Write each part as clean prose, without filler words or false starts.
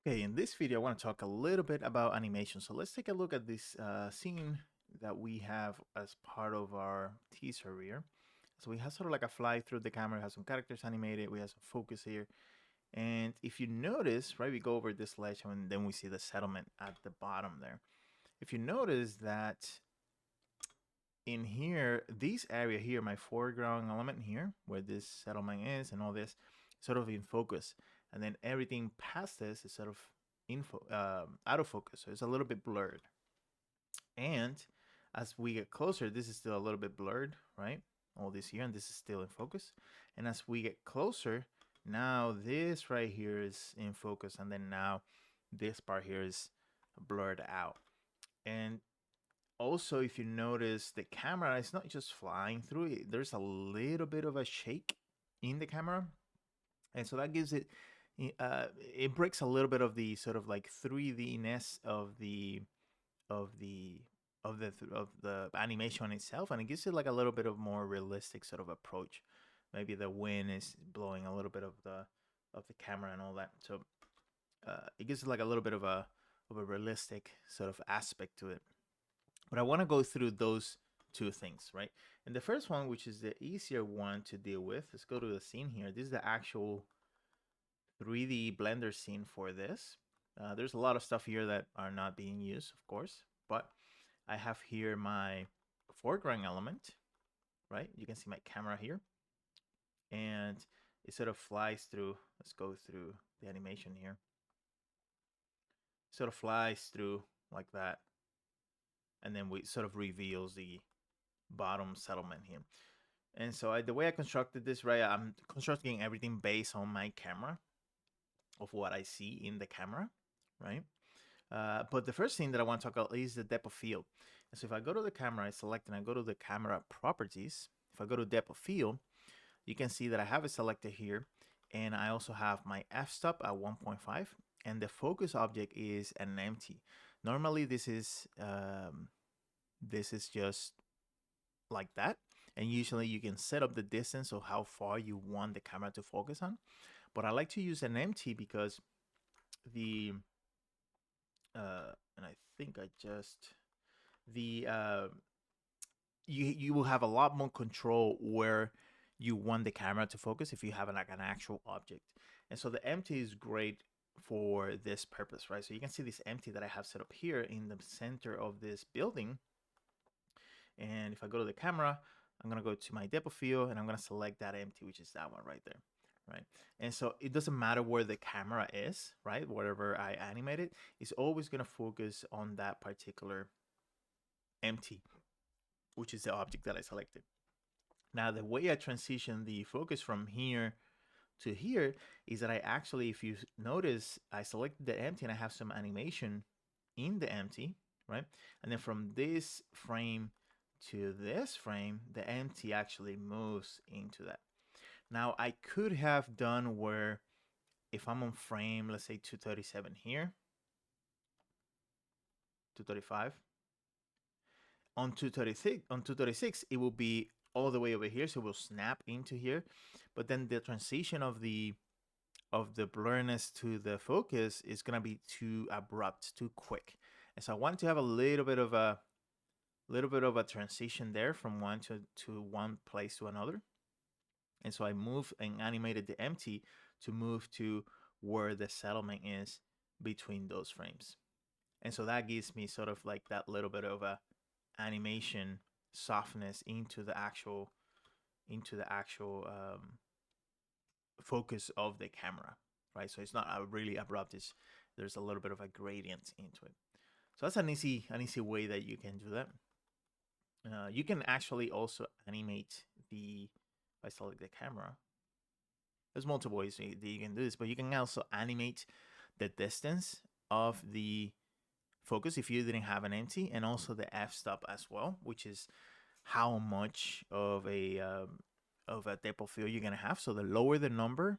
Okay, in this video, I want to talk a little bit about animation. So let's take a look at this scene that we have as part of our teaser here. So we have sort of like a fly through the camera, has some characters animated, we have some focus here. And if you notice, right, we go over this ledge and then we see the settlement at the bottom there. If you notice that in here, this area here, my foreground element here, where this settlement is and all this, sort of in focus. And then everything past this is sort of out of focus. So it's a little bit blurred. And as we get closer, this is still a little bit blurred, right? All this here, and this is still in focus. And as we get closer, now this right here is in focus. And then now this part here is blurred out. And also, if you notice, the camera is not just flying through it. There's a little bit of a shake in the camera, and so that gives it it breaks a little bit of the sort of like 3D-ness of the of the animation itself, and it gives it like a little bit of more realistic sort of approach. Maybe the wind is blowing a little bit of the camera and all that, so it gives it like a little bit of a realistic sort of aspect to it. But I want to go through those two things, right? And the first one, which is the easier one to deal with, let's go to the scene here. This is the actual 3D Blender scene for this. There's a lot of stuff here that are not being used, of course, but I have here my foreground element, right? You can see my camera here, and it sort of flies through. Let's go through the animation here. Sort of flies through like that, and then we sort of reveals the bottom settlement here. And so the way I constructed this, right, I'm constructing everything based on my camera, of what I see in the camera, right? But the first thing that I want to talk about is the depth of field. And so if I go to the camera, I select and I go to the camera properties. If I go to depth of field, you can see that I have it selected here. And I also have my f-stop at 1.5. And the focus object is an empty. Normally, this is just like that. And usually you can set up the distance of how far you want the camera to focus on. But I like to use an empty because the and I think I just the you will have a lot more control where you want the camera to focus if you have like an actual object. And so the empty is great for this purpose, right? So you can see this empty that I have set up here in the center of this building. And if I go to the camera, I'm gonna go to my depth of field and I'm gonna select that empty, which is that one right there, right? And so it doesn't matter where the camera is, right? Wherever I animate it, it's always gonna focus on that particular empty, which is the object that I selected. Now, the way I transition the focus from here to here is that I actually, if you notice, I selected the empty and I have some animation in the empty, right? And then from this frame to this frame, the empty actually moves into that. Now, I could have done where if I'm on frame, let's say 237 here, 235, on 236, it will be all the way over here, so it will snap into here. But then the transition of the blurriness to the focus is gonna be too abrupt, too quick. And so I want to have a little bit of a transition there from one place to another. And so I move and animated the empty to move to where the settlement is between those frames. And so that gives me sort of like that little bit of a animation softness into the actual focus of the camera, right? So it's not a really abrupt. There's a little bit of a gradient into it. So that's an easy way that you can do that. You can actually also animate the, if I select the camera, there's multiple ways that you can do this, but you can also animate the distance of the focus if you didn't have an empty, and also the f-stop as well, which is how much of a depth of field you're gonna have. So the lower the number,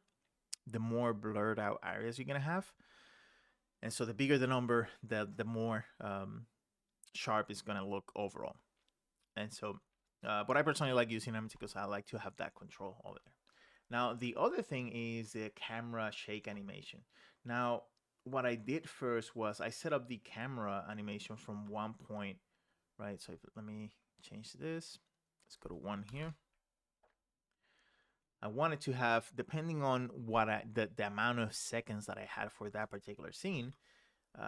the more blurred out areas you're gonna have, and so the bigger the number, the more sharp it's gonna look overall. And so, but I personally like using them because I like to have that control over there. Now, the other thing is the camera shake animation. Now, what I did first was I set up the camera animation from 1 point, right? So let me change this. Let's go to 1 here. I wanted to have, depending on what the amount of seconds that I had for that particular scene,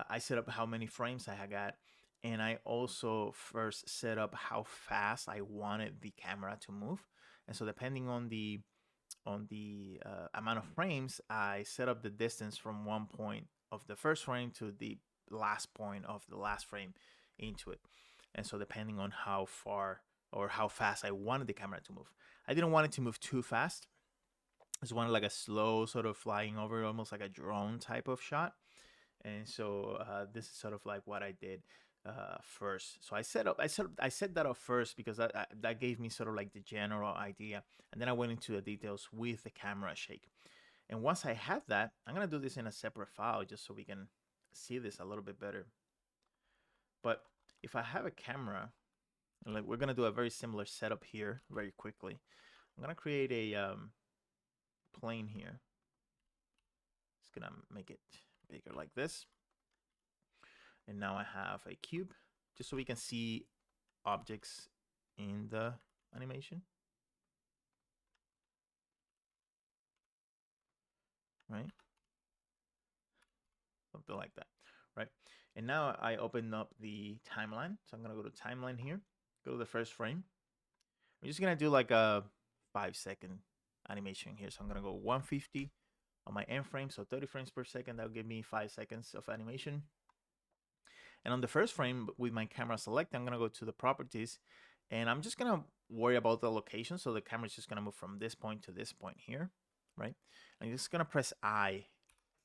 I set up how many frames I had got, and I also first set up how fast I wanted the camera to move. And so depending on the amount of frames, I set up the distance from 1 point of the first frame to the last point of the last frame into it. And so depending on how far or how fast I wanted the camera to move, I didn't want it to move too fast. I just wanted like a slow sort of flying over, almost like a drone type of shot. And so this is sort of like what I did first. So I set that up first because that gave me sort of like the general idea, and then I went into the details with the camera shake. And once I have that, I'm gonna do this in a separate file just so we can see this a little bit better. But if I have a camera, like we're gonna do a very similar setup here very quickly. I'm gonna create a plane here. It's gonna make it bigger like this. And now I have a cube just so we can see objects in the animation. Right? Something like that. Right? And now I open up the timeline. So I'm going to go to timeline here, go to the first frame. I'm just going to do like a 5-second animation here. So I'm going to go 150 on my end frame. So 30 frames per second. That'll give me 5 seconds of animation. And on the first frame with my camera selected, I'm going to go to the properties, and I'm just going to worry about the location. So the camera is just going to move from this point to this point here, right? I'm just going to press I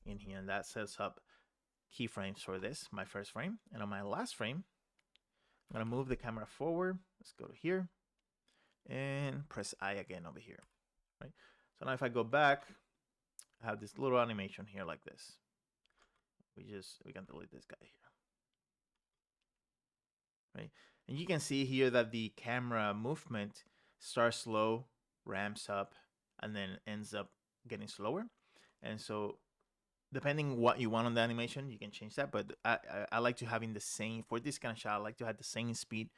in here, and that sets up keyframes for this, my first frame. And on my last frame, I'm going to move the camera forward. Let's go to here and press I again over here, right? So now if I go back, I have this little animation here like this. We can delete this guy here. Right? And you can see here that the camera movement starts slow, ramps up, and then ends up getting slower. And so depending what you want on the animation, you can change that. But I like to having the same, for this kind of shot, I like to have the same speed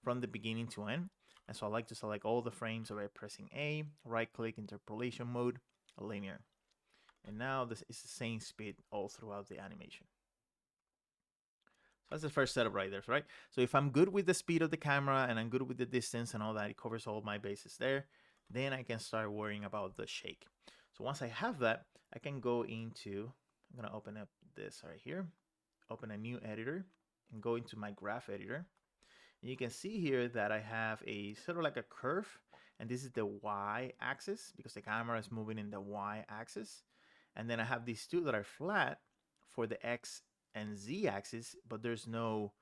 from the beginning to end. And so I like to select all the frames by pressing A, right click, interpolation mode, linear. And now this is the same speed all throughout the animation. So that's the first setup right there, right? So if I'm good with the speed of the camera and I'm good with the distance and all that, it covers all my bases there, then I can start worrying about the shake. So once I have that, I can go into, I'm gonna open up this right here, open a new editor and go into my graph editor. And you can see here that I have a sort of like a curve, and this is the Y axis because the camera is moving in the Y axis. And then I have these two that are flat for the X and Z axis, but there's no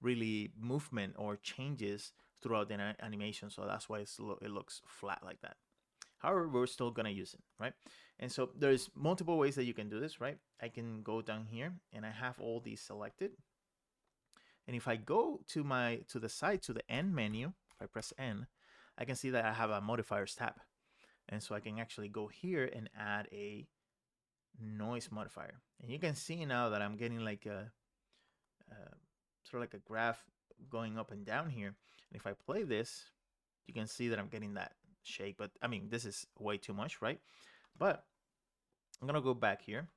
really movement or changes throughout the animation. So that's why it looks flat like that. However, we're still gonna use it, right? And so there's multiple ways that you can do this, right? I can go down here and I have all these selected. And if I go to the side, to the end menu, if I press N, I can see that I have a modifiers tab. And so I can actually go here and add a noise modifier. And you can see now that I'm getting like a sort of like a graph going up and down here. And if I play this, you can see that I'm getting that shake. But I mean, this is way too much, right? But I'm gonna go back here.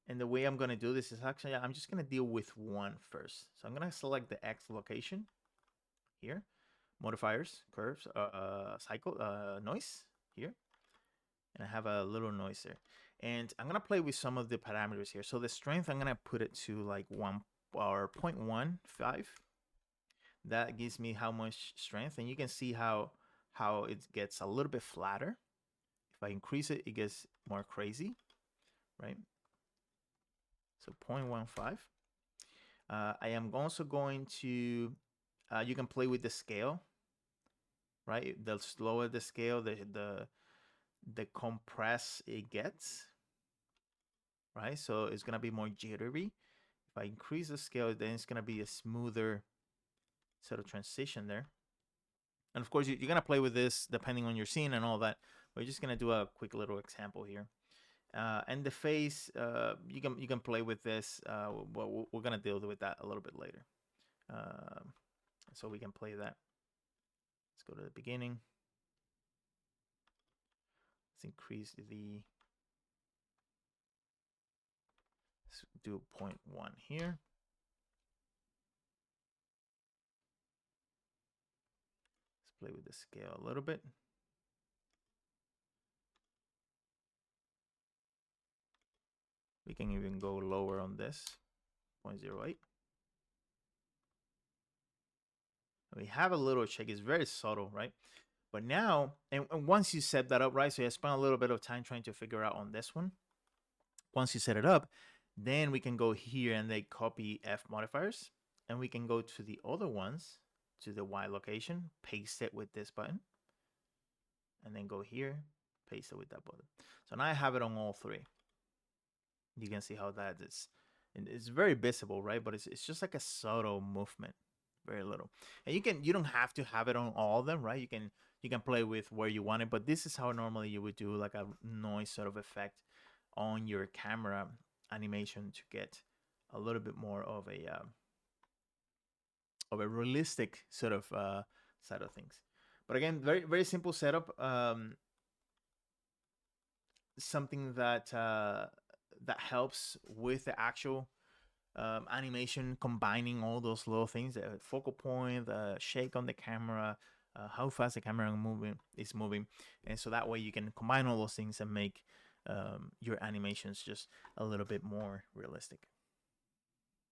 And the way I'm gonna do this is actually, I'm just gonna deal with one first. So I'm gonna select the X location here, modifiers, curves, cycle, noise here. And I have a little noise there. And I'm gonna play with some of the parameters here. So the strength, I'm gonna put it to like 1 or 0.15. That gives me how much strength, and you can see how it gets a little bit flatter. If I increase it, it gets more crazy, right? So 0.15. I am also going to, you can play with the scale, right? The slower the scale, the compress it gets, right? So it's gonna be more jittery. If I increase the scale, then it's gonna be a smoother sort of transition there. And of course, you're gonna play with this depending on your scene and all that. We're just gonna do a quick little example here. And the face, you can play with this. We're gonna deal with that a little bit later. Um, so we can play that. Let's go to the beginning. Let's increase the. Let's do 0.1 here. Let's play with the scale a little bit. We can even go lower on this, 0.08. We have a little shake. It's very subtle, right? But now, and once you set that up, right? So I spent a little bit of time trying to figure out on this one. Once you set it up, then we can go here and they copy F modifiers. And we can go to the other ones, to the Y location, paste it with this button. And then go here, paste it with that button. So now I have it on all three. You can see how that is. And it's very visible, right? But it's just like a subtle movement, very little. And you don't have to have it on all of them, right? You can play with where you want it, but this is how normally you would do like a noise sort of effect on your camera animation to get a little bit more of a realistic sort of side of things. But again, very simple setup. Something that helps with the actual animation, combining all those little things: the focal point, the shake on the camera, how fast the camera is moving, and so that way you can combine all those things and make your animations just a little bit more realistic.